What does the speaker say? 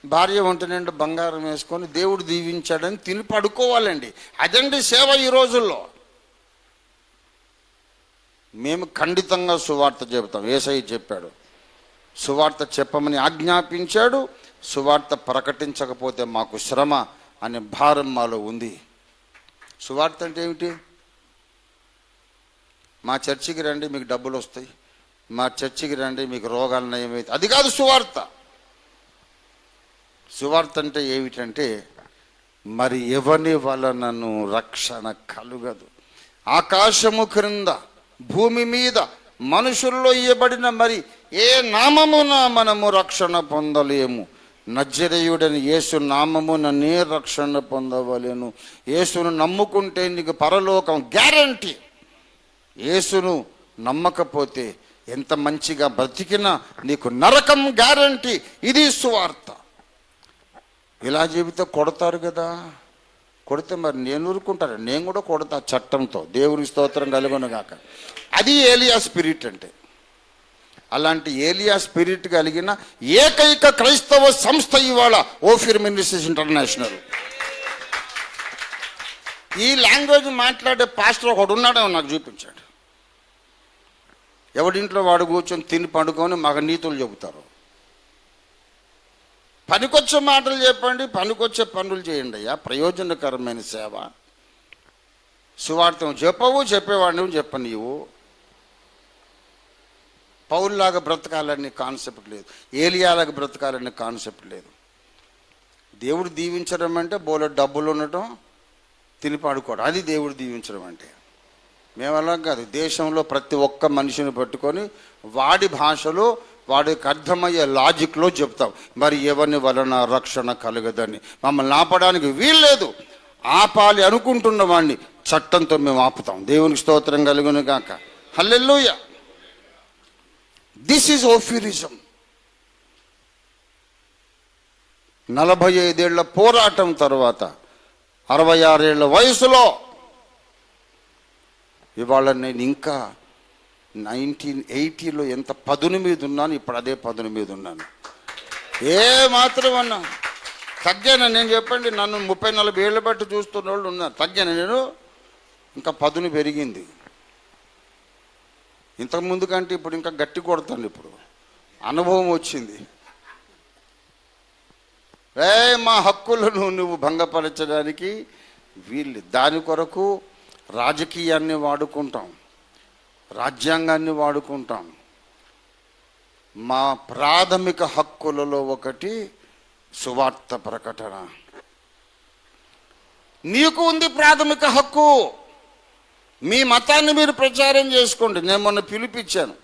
భార్య ఒంటి నిండా బంగారం వేసుకొని దేవుడు దీవించాడని తిని పడుకోవాలండి. అదండి సేవ ఈ రోజుల్లో. మేము ఖండితంగా సువార్త చెబుతాం. యేసయ్య చెప్పాడు, సువార్త చెప్పమని ఆజ్ఞాపించాడు. సువార్త ప్రకటించకపోతే మాకు శ్రమ అనే భారం మాలో ఉంది. సువార్త అంటే ఏమిటి? మా చర్చికి రండి మీకు డబ్బులు వస్తాయి, మా చర్చికి రండి మీకు రోగాలు నయమైతే, అది కాదు సువార్త. సువార్త అంటే ఏమిటంటే, మరి ఎవని వలనను రక్షణ కలుగదు, ఆకాశము క్రింద భూమి మీద మనుషుల్లో ఇవ్వబడిన మరి ఏ నామమున మనము రక్షణ పొందలేము. నజరేయుడని యేసు నామముననే రక్షణ పొందవలెను. యేసును నమ్ముకుంటే నీకు పరలోకం గ్యారంటీ. యేసును నమ్మకపోతే ఎంత మంచిగా బ్రతికినా నీకు నరకం గ్యారంటీ. ఇది సువార్త. ఇలా చెబితే కొడతారు కదా, కొడితే మరి నేను ఊరుకుంటాను, నేను కూడా కొడతా చట్టంతో. దేవుని స్తోత్రం కలుగును గాక. అది ఏలియా స్పిరిట్ అంటే. అలాంటి ఏలియా స్పిరిట్ కలిగిన ఏకైక క్రైస్తవ సంస్థ ఇవాళ ఓఫీర్ మినిస్ట్రీస్ ఇంటర్నేషనల్. ఈ లాంగ్వేజ్ మాట్లాడే పాస్టర్ ఒకడు ఉన్నాడో నాకు చూపించాడు. ఎవడింట్లో వాడు కూర్చొని తిని పండుకొని మగ నీతులు చెబుతారు. పనికొచ్చే మాటలు చెప్పండి, పనికొచ్చే పనులు చేయండి అయ్యా. ప్రయోజనకరమైన సేవ. సువార్త చెప్పవు, చెప్పేవాడిని చెప్పనీవు. పౌల్లాగా బ్రతకాలనే కాన్సెప్ట్ లేదు, ఏలియాలాగా బ్రతకాలనే కాన్సెప్ట్ లేదు. దేవుడు దీవించడం అంటే బోలో డబ్బులు ఉండటం, తిని పడుకోవడం, అది దేవుడు దీవించడం అంటే. మేము అలా కాదు. దేశంలో ప్రతి ఒక్క మనిషిని పట్టుకొని వాడి భాషలో వాడికి అర్థమయ్యే లాజిక్లో చెప్తాం. మరి ఎవరిని వలన రక్షణ కలగదని మమ్మల్ని ఆపడానికి వీల్లేదు. ఆపాలి అనుకుంటున్న వాడిని చట్టంతో మేము ఆపుతాం. దేవునికి స్తోత్రం కలుగును గాక. హల్లెలూయా. This is ఓఫీరిజం. 45 ఏళ్ల పోరాటం తర్వాత 66 ఏళ్ల వయసులో ఇవాళ నేను ఇంకా 1980లో ఎంత పదును మీద ఉన్నాను, ఇప్పుడు అదే పదును మీద ఉన్నాను. ఏ మాత్రం అన్నా తగ్గాను నేను? చెప్పండి. నన్ను 30-40 ఏళ్ళు బట్టి చూస్తున్న వాళ్ళు ఉన్నారు. తగ్గాను నేను? ఇంకా పదును పెరిగింది. ఇంతకుముందు కంటే ఇప్పుడు ఇంకా గట్టి కొడతాను. ఇప్పుడు అనుభవం వచ్చింది. మా హక్కులను నువ్వు భంగపరచడానికి వీళ్ళు. దాని కొరకు రాజకీయాన్ని వాడుకుంటాం, రాజ్యాంగాన్ని వాడుకుంటాం. మా ప్రాథమిక హక్కులలో ఒకటి సువార్త ప్రకటన. నీకు ఉంది ప్రాథమిక హక్కు. మీ మతాన్ని మీరు ప్రచారం చేసుకోండి. నేను మొన్న పిలిపించాను.